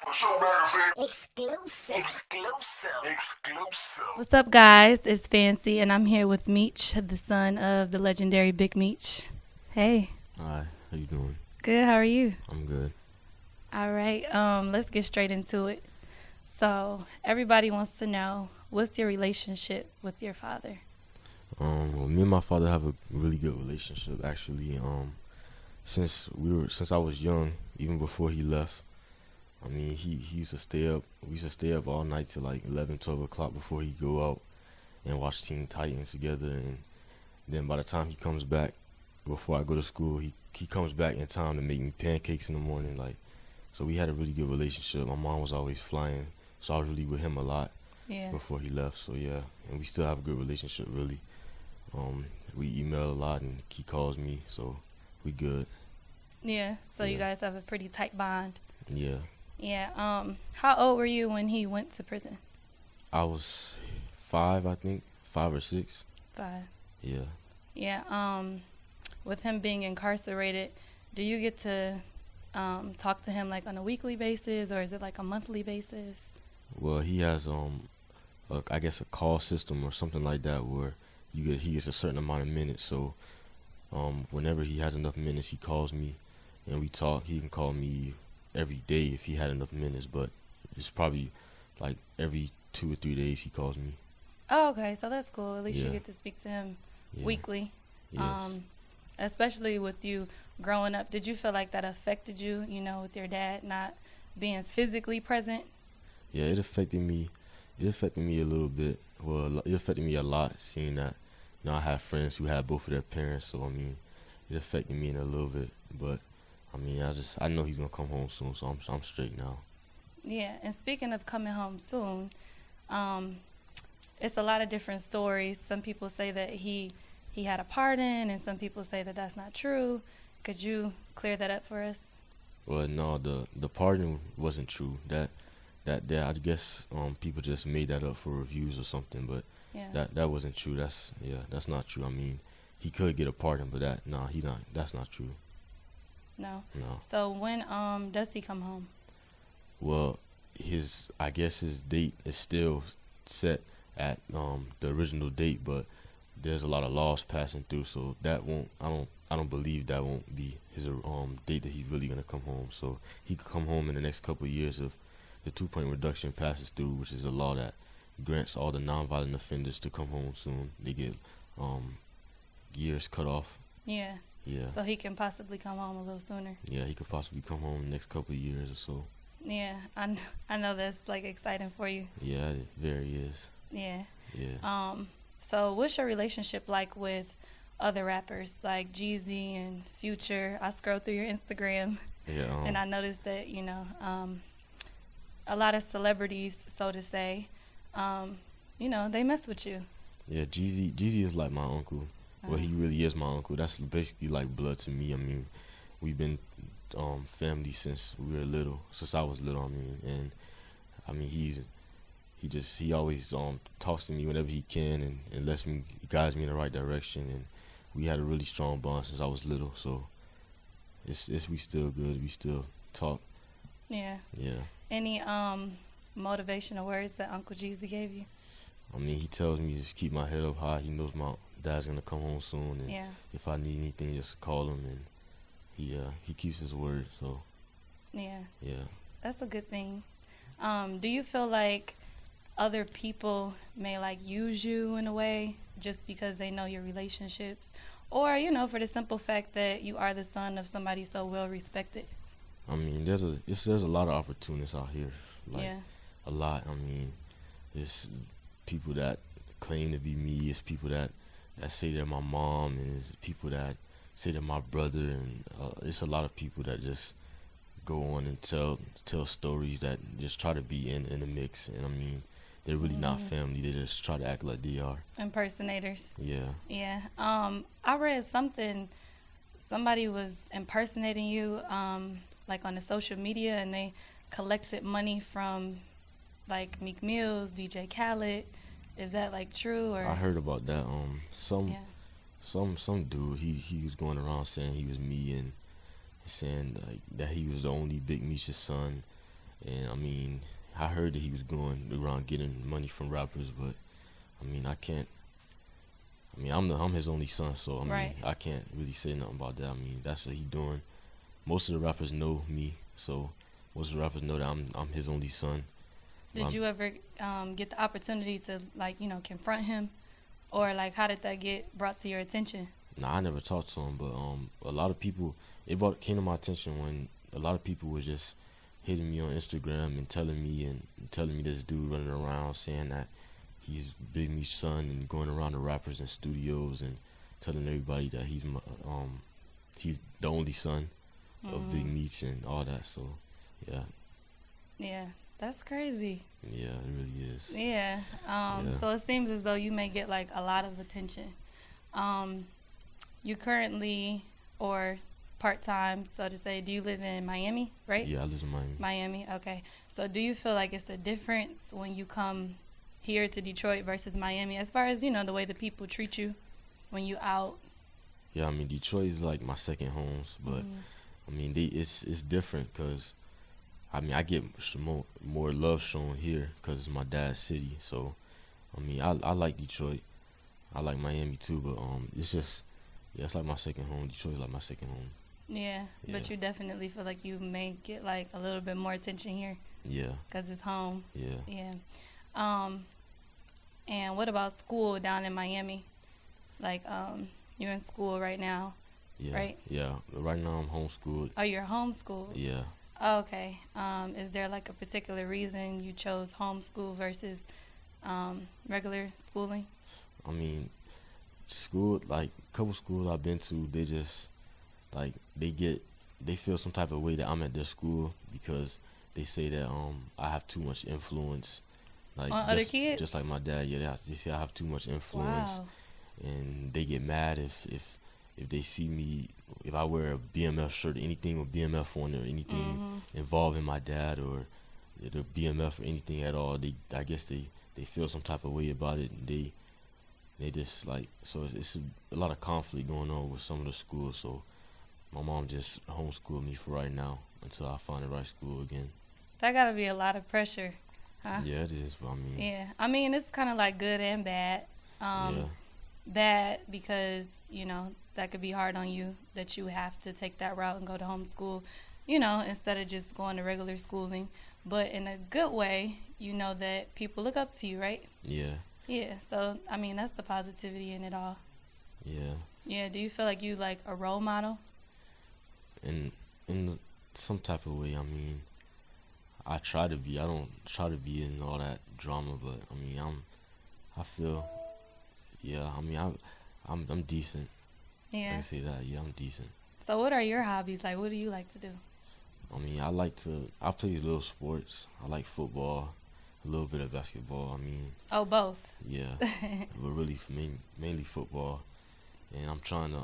For Show Magazine. Exclusive. What's up, guys? It's Fancy, and I'm here with Meech, the son of the legendary Big Meech. Hey. Hi, how you doing? Good. How are you? I'm good. All right. Let's get straight into it. So, everybody wants to know, what's your relationship with your father? Well, me and my father have a really good relationship, actually. Since I was young, even before he left. I mean, he used to stay up. We used to stay up all night till like 11, 12 o'clock before he go out and watch Teen Titans together. And then by the time he comes back, before I go to school, he comes back in time to make me pancakes in the morning. Like, so we had a really good relationship. My mom was always flying, so I was really with him a lot before he left. So yeah, and we still have a good relationship, really. We email a lot, and he calls me, so we good. Yeah. So you guys have a pretty tight bond. Yeah. Yeah. How old were you when he went to prison? I was 5, I think, 5 or 6. 5. Yeah. Yeah. With him being incarcerated, do you get to talk to him like on a weekly basis, or is it like a monthly basis? Well, he has I guess a call system or something like that where he gets a certain amount of minutes. So whenever he has enough minutes, he calls me and we talk. He can call me every day if he had enough minutes, but it's probably like every 2 or 3 days he calls me. Oh, okay. So that's cool. At least you Yeah. get to speak to him Yeah. weekly. Yes. Especially with you growing up, did you feel like that affected you, with your dad not being physically present? Yeah, it affected me. It affected me a little bit. Well, it affected me a lot, seeing that, I have friends who had both of their parents. So I mean, it affected me in a little bit. But I mean, I know he's gonna come home soon, so I'm straight now. Yeah, and speaking of coming home soon, it's a lot of different stories. Some people say that he had a pardon, and some people say that that's not true. Could you clear that up for us? Well, no, the pardon wasn't true. That I guess people just made that up for reviews or something. But Yeah. that wasn't true. That's not true. I mean, he could get a pardon, but that's not true. No. No. So when does he come home? Well, I guess his date is still set at the original date, but there's a lot of laws passing through, so that won't. I don't believe that won't be his date that he's really gonna come home. So he could come home in the next couple of years if the 2-point reduction passes through, which is a law that grants all the nonviolent offenders to come home soon. They get years cut off. Yeah. Yeah. So he can possibly come home a little sooner. Yeah, he could possibly come home in the next couple of years or so. Yeah, I know that's like exciting for you. Yeah, it very is. Yeah. Yeah. So what's your relationship like with other rappers like Jeezy and Future? I scrolled through your Instagram Yeah. and I noticed that, a lot of celebrities, so to say, they mess with you. Yeah, Jeezy is like my uncle. Well, he really is my uncle. That's basically like blood to me. I mean, we've been family since we were little, since I was little. I mean, and I mean he always talks to me whenever he can and guides me in the right direction. And we had a really strong bond since I was little. So we still good. We still talk. Yeah. Yeah. Any motivational words that Uncle Jeezy gave you? I mean, he tells me to just keep my head up high. He knows my dad's gonna come home soon, and if I need anything, just call him, and he keeps his word. So yeah, that's a good thing. Do you feel like other people may like use you in a way just because they know your relationships, or for the simple fact that you are the son of somebody so well respected? I mean, there's a lot of opportunists out here, a lot. I mean, there's people that claim to be me. It's people that say they're my mom, and it's people that say they're my brother, and it's a lot of people that just go on and tell stories that just try to be in the mix. And I mean, they're really not family. They just try to act like they are. Impersonators. Yeah. Yeah. I read somebody was impersonating you, like on the social media, and they collected money from like Meek Mill's, DJ Khaled. Is that like true? Or I heard about that. Some dude he was going around saying he was me and saying like that he was the only Big Meech's son, And I mean, I heard that he was going around getting money from rappers, but I mean, I can't. I mean, I'm his only son, so I mean, Right. I can't really say nothing about that. I mean, that's what he doing. Most of the rappers know me, so most of the rappers know that I'm his only son. Did you ever get the opportunity to, like, confront him? Or, like, how did that get brought to your attention? Nah, I never talked to him, but a lot of people, came to my attention when a lot of people were just hitting me on Instagram and telling me this dude running around saying that he's Big Meech's son and going around to rappers and studios and telling everybody that he's the only son of Big Meech and all that. So, yeah. Yeah, that's crazy. Yeah, it really is. Yeah. So it seems as though you may get, like, a lot of attention. You currently, or part-time, so to say, do you live in Miami, right? Yeah, I live in Miami. Miami, okay. So do you feel like it's a difference when you come here to Detroit versus Miami, as far as, the way the people treat you when you out? Yeah, I mean, Detroit is like my second homes, but I mean, it's different because, I mean, I get more love shown here because it's my dad's city. So, I mean, I like Detroit. I like Miami too, but it's just, it's like my second home. Detroit's like my second home. Yeah, but you definitely feel like you may get, like, a little bit more attention here. Yeah. Because it's home. Yeah. Yeah. And what about school down in Miami? Like, you're in school right now, Yeah. right? Yeah. Right now I'm homeschooled. Oh, you're homeschooled? Yeah. Oh, okay. Is there, like, a particular reason you chose homeschool versus regular schooling? I mean, school, like, a couple schools I've been to, they just, like, they feel some type of way that I'm at their school because they say that I have too much influence. Like, on other kids? Just like my dad, yeah, they say I have too much influence. Wow. And they get mad if they see me, if I wear a BMF shirt, anything with BMF on it, or anything involving my dad or the BMF or anything at all. I guess they feel some type of way about it, and they just, like, so it's a lot of conflict going on with some of the schools. So my mom just homeschooled me for right now until I find the right school again. That gotta be a lot of pressure, huh? Yeah, it is. But I mean, Yeah, I mean, it's kind of like good and bad. yeah. Bad because, that could be hard on you, that you have to take that route and go to homeschool, instead of just going to regular schooling. But in a good way, that people look up to you, right? Yeah. Yeah, so, I mean, that's the positivity in it all. Yeah. Yeah, do you feel like you, like, a role model? In some type of way, I mean, I try to be. I don't try to be in all that drama, but I mean, I feel, yeah. I mean, I'm decent. Yeah. I can say that. Yeah, I'm decent. So what are your hobbies? Like, what do you like to do? I mean, I play little sports. I like football, a little bit of basketball. I mean, Oh, both. yeah, but really mainly football. And I'm trying to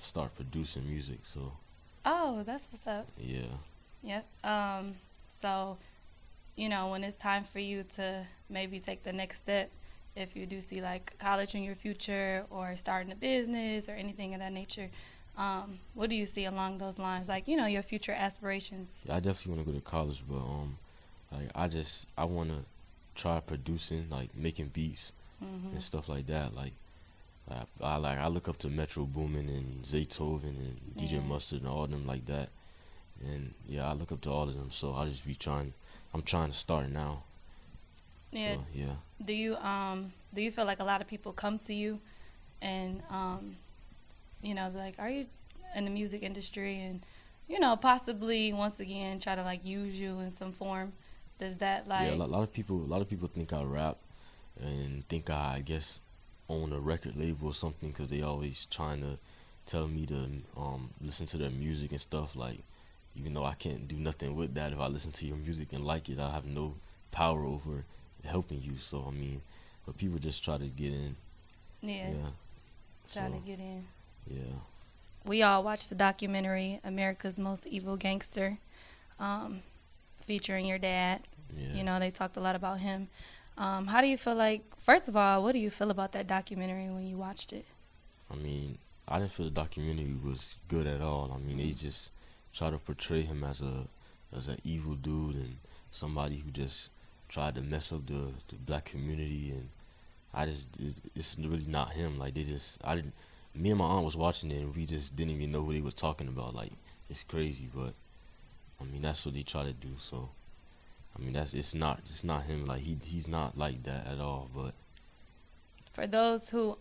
start producing music. So Oh, that's what's up. yeah, Yep. So, when it's time for you to maybe take the next step, if you do see, like, college in your future or starting a business or anything of that nature, what do you see along those lines? Like, your future aspirations. yeah, I definitely want to go to college, but like I want to try producing, like making beats and stuff like that. Like I look up to Metro Boomin and Zaytoven and DJ Yeah. Mustard and all of them like that. And yeah, I look up to all of them. So I just I'm trying to start now. Yeah. So, yeah. Do you feel like a lot of people come to you and like, are you in the music industry, and possibly once again try to, like, use you in some form? Does that, like, Yeah, a lot of people think I rap and think I guess own a record label or something, because they always trying to tell me to listen to their music and stuff. Like, even though I can't do nothing with that, if I listen to your music and like it, I have no power over helping you. So I mean, but people just try to get in. yeah, try to get in? Yeah. We all watched the documentary America's Most Evil Gangster, featuring your dad. Yeah. They talked a lot about him. How do you feel like, first of all, what do you feel about that documentary when you watched it? I mean, I didn't feel the documentary was good at all. I mean, they just try to portray him as an evil dude and somebody who just tried to mess up the black community, and it's really not him. Like me and my aunt was watching it, and we just didn't even know who they were talking about. Like, it's crazy, but I mean, that's what they try to do. So I mean, it's not him. Like, he's not like that at all. But for those who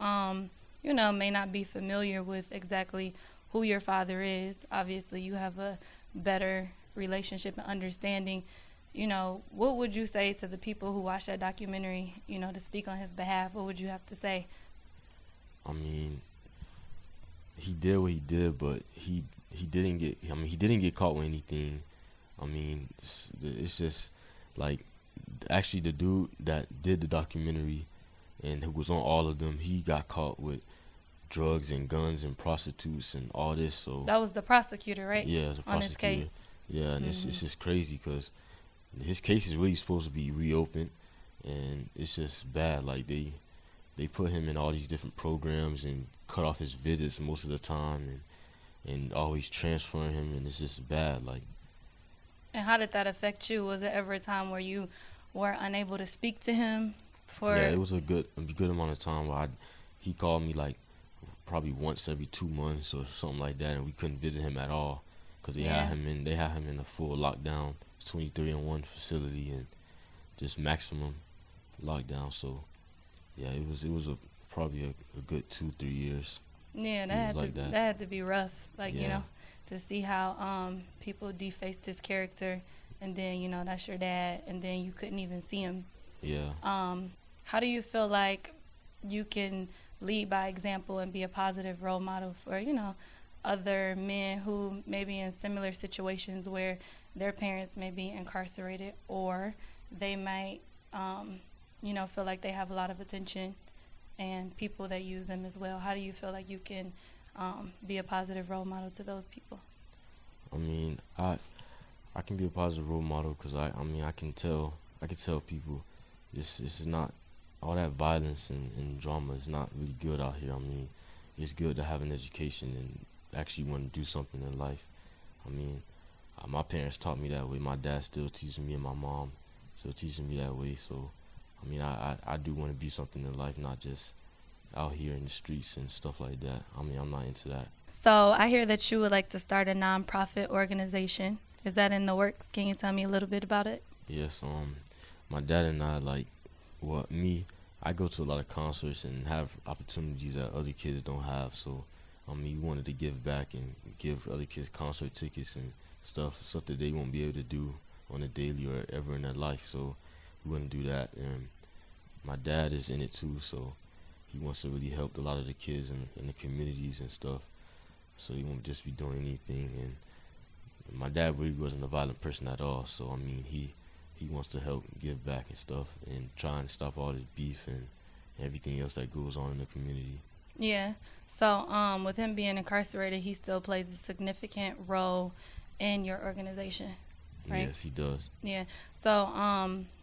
may not be familiar with exactly who your father is, obviously you have a better relationship and understanding. What would you say to the people who watch that documentary, to speak on his behalf? What would you have to say? I mean, he did what he did, but he didn't get caught with anything. I mean, it's just like, actually the dude that did the documentary and who was on all of them, he got caught with drugs and guns and prostitutes and all this. So that was the prosecutor, right? Yeah, the prosecutor. On his case. Yeah, and it's just crazy because his case is really supposed to be reopened, and it's just bad. Like, they put him in all these different programs and cut off his visits most of the time, and always transferring him, and it's just bad. Like. And how did that affect you? Was it ever a time where you were unable to speak to him? Yeah, it was a good amount of time where he called me like probably once every 2 months or something like that, and we couldn't visit him at all because they had him in a full lockdown, 23-in-1 facility, and just maximum lockdown. So yeah, it was probably a good 2-3 years. Yeah, that had to be rough. Like, to see how people defaced his character, and then that's your dad, and then you couldn't even see him. Yeah. How do you feel like you can lead by example and be a positive role model for other men who may be in similar situations where their parents may be incarcerated, or they might feel like they have a lot of attention and people that use them as well? How do you feel like you can be a positive role model to those people? I mean, I can be a positive role model because I can tell people this is not all that violence and drama is not really good out here. I mean, it's good to have an education and actually want to do something in life. I mean, my parents taught me that way. My dad still teaches me, and my mom still teaching me that way. So I mean, I do want to be something in life, not just out here in the streets and stuff like that. I mean, I'm not into that. So I hear that you would like to start a nonprofit organization. Is that in the works? Can you tell me a little bit about it? Yes. My dad and I go to a lot of concerts and have opportunities that other kids don't have. So we wanted to give back and give other kids concert tickets and stuff that they won't be able to do on a daily or ever in their life. So we want to do that. And my dad is in it too, so he wants to really help a lot of the kids in the communities and stuff. So he won't just be doing anything. And my dad really wasn't a violent person at all. So I mean, he wants to help give back and stuff and try and stop all this beef and everything else that goes on in the community. Yeah. So with him being incarcerated, he still plays a significant role in your organization, right? Yes, he does. Yeah. So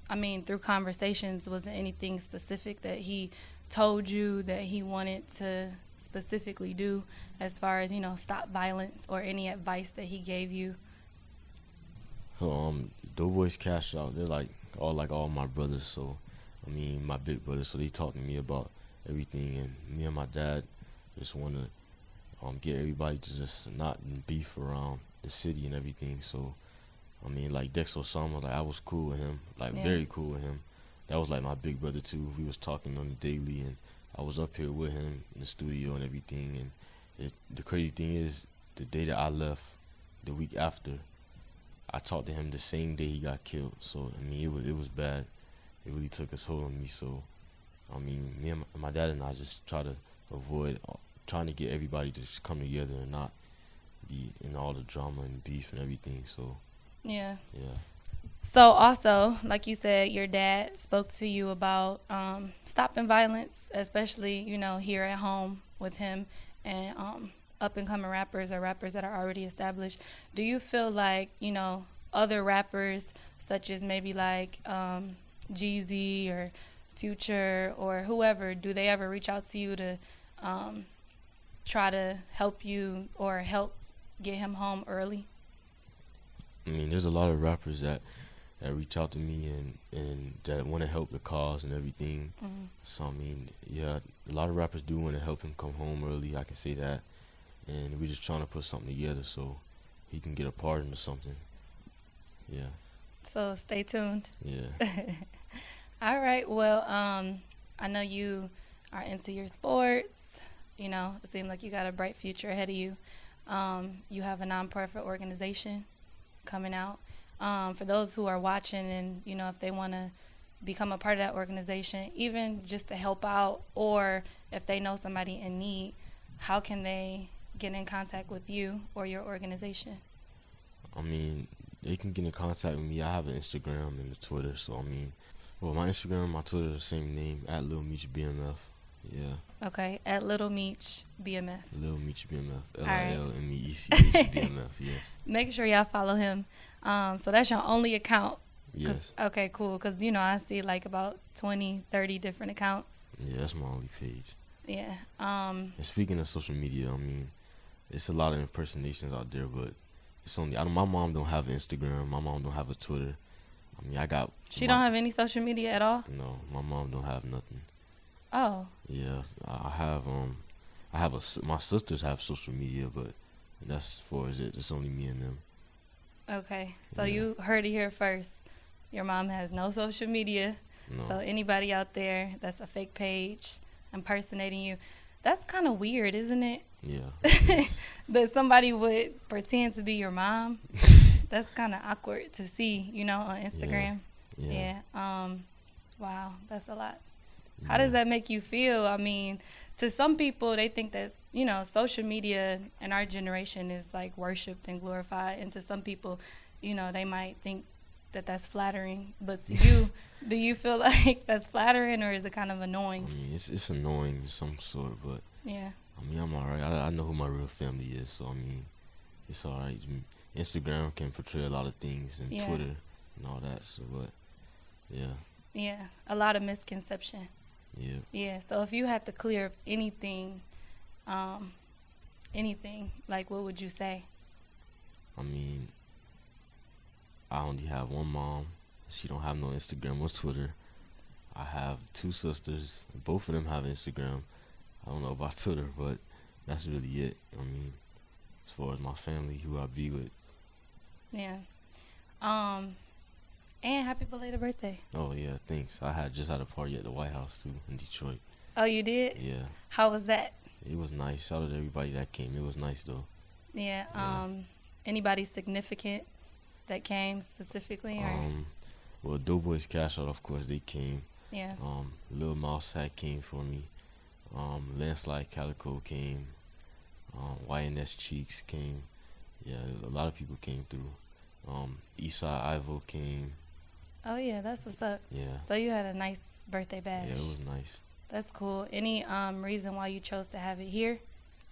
I mean, through conversations, was there anything specific that he told you that he wanted to specifically do as far as, stop violence, or any advice that he gave you? Doughboys Cash Out, they're like all my brothers. So I mean, my big brothers. So they talk to me about everything, and me and my dad just want to get everybody to just not beef around the city and everything. So I mean, like Dex Osama, like I was cool with him, very cool with him. That was like my big brother too. We was talking on the daily, and I was up here with him in the studio and everything. And the crazy thing is, the day that I left, the week after, I talked to him the same day he got killed. So I mean, it was bad. It really took a toll on me. So I mean, me and my dad and I just try to avoid trying to get everybody to just come together and not be in all the drama and beef and everything. So yeah. Yeah. So also, like you said, your dad spoke to you about stopping violence, especially, here at home with him and up-and-coming rappers or rappers that are already established. Do you feel like, other rappers, such as maybe like Jeezy or Future or whoever, do they ever reach out to you to try to help you or help get him home early? I mean, there's a lot of rappers that that reach out to me and that want to help the cause and everything. Mm-hmm. So I mean, yeah, a lot of rappers do want to help him come home early. I can say that, and we're just trying to put something together so he can get a pardon or something. Yeah. So stay tuned. Yeah. All right. Well, I know you are into your sports. You know, it seems like you got a bright future ahead of you. You have a nonprofit organization coming out. For those who are watching and, you know, if they want to become a part of that organization, even just to help out, or if they know somebody in need, how can they get in contact with you or your organization? I mean, they can get in contact with me. I have an Instagram and a Twitter, so I mean, well, my Instagram and my Twitter are the same name, at Lil Meech BMF. Yeah. Okay, at Lil Meech BMF. Lil Meech BMF. right. LILMEECH BMF, yes. Make sure y'all follow him. So that's your only account? Yes. Okay, cool. Because, you know, I see like about 20, 30 different accounts. Yeah, that's my only page. Yeah. And speaking of social media, I mean, it's a lot of impersonations out there, but it's only, my mom don't have an Instagram. My mom don't have a Twitter. I mean, I got. She don't have any social media at all? No, my mom don't have nothing. Oh. Yeah, I have my sisters have social media, but that's as far as it. It's only me and them. Okay. So Yeah. you heard it here first. Your mom has no social media. No. So anybody out there that's a fake page impersonating you, that's kind of weird, isn't it? Yeah. That somebody would pretend to be your mom. That's kind of awkward to see, you know, on Instagram. Yeah. Wow, that's a lot. How does that make you feel? I mean, to some people, they think that, you know, social media in our generation is like worshipped and glorified. And to some people, you know, they might think that that's flattering. But to you, do you feel like that's flattering, or is it kind of annoying? I mean, it's annoying of some sort, but Yeah. I mean, I'm alright. I know who my real family is, so I mean, it's alright. Instagram can portray a lot of things, and Yeah. Twitter and all that. So, but yeah, Yeah, a lot of misconception. yeah. Yeah, so if you had to clear up anything, like what would you say? I mean, I only have one mom. She don't have no Instagram or Twitter. I have two sisters. Both of them have Instagram. I don't know about Twitter, but that's really it. I mean, as far as my family, who I be with. Yeah. And happy belated birthday. Oh yeah, thanks. I just had a party at the White House too in Detroit. Oh, you did? Yeah, How was that? it was nice. Shout out to everybody that came. It was nice though. Yeah. Yeah. Anybody significant that came specifically, or Well, Doughboys Cash Out, of course, they came. yeah. Lil Mouse Hat came for me. Landslide Calico came. YNS Cheeks came. Yeah, a lot of people came through. Eastside Ivo came. Oh yeah, that's what's up. Yeah. So you had a nice birthday bash. Yeah, it was nice. That's cool. Any reason why you chose to have it here?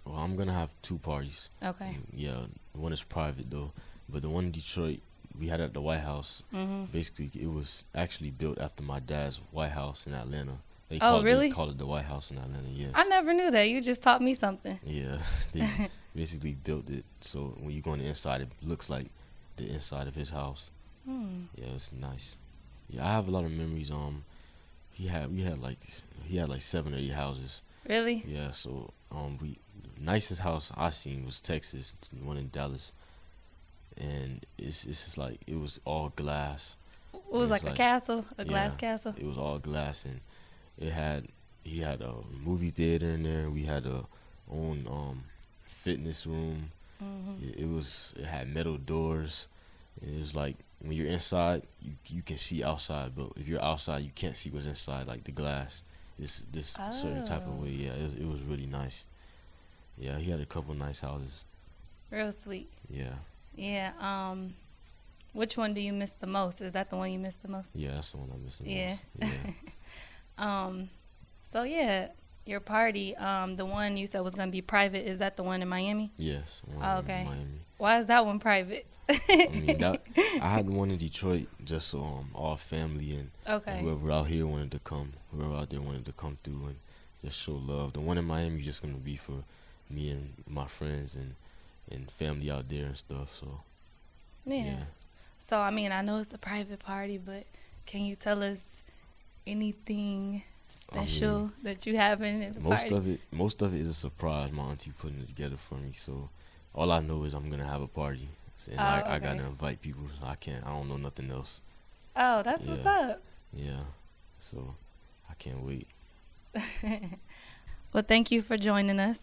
Well, I'm gonna have two parties. Okay. Yeah, one is private though, but the one in Detroit we had at the White House. Mhm. Basically, it was actually built after my dad's White House in Atlanta. They Really? They called it the White House in Atlanta. Yes. I never knew that. You just taught me something. Yeah, they basically built it so when you go on the inside, it looks like the inside of his house. Yeah, it's nice. Yeah, I have a lot of memories. He had like 7 or 8 houses. Really? Yeah, so the nicest house I seen was Texas, the one in Dallas, and it's just like it was all glass. It was like a castle, a glass Yeah, castle. It was all glass, and he had a movie theater in there. We had a own fitness room. It had metal doors. And it was like when you're inside, you can see outside, but if you're outside, you can't see what's inside. Like the glass, it's this certain type of way. Yeah, it was really nice. Yeah, he had a couple nice houses. Real sweet. Yeah. Yeah. Which one do you miss the most? Is that the one you miss the most? Yeah, that's the one I miss the Yeah. most. Yeah. So yeah, your party, the one you said was gonna be private, is that the one in Miami? Yes. Okay. In Miami. Why is that one private? I mean, I had one in Detroit just so all family and Okay. whoever out here wanted to come, whoever out there wanted to come through and just show love. The one in Miami is just gonna be for me and my friends and family out there and stuff. So Yeah. So, I mean, I know it's a private party, but can you tell us anything special that you have in the party? Most of it is a surprise. My auntie putting it together for me. So all I know is I'm gonna have a party, and I gotta invite people. I don't know nothing else. Oh, that's what's up. Yeah. So I can't wait. Well, thank you for joining us.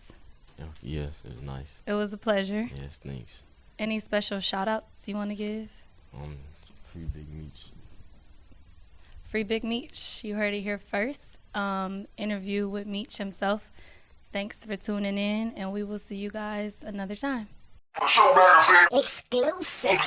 Yes, it was nice. It was a pleasure. Yes, thanks. Any special shout outs you want to give? Free Big Meech. Free Big Meech. You heard it here first. Interview with Meech himself. Thanks for tuning in, and we will see you guys another time. For Show Magazine. Exclusive.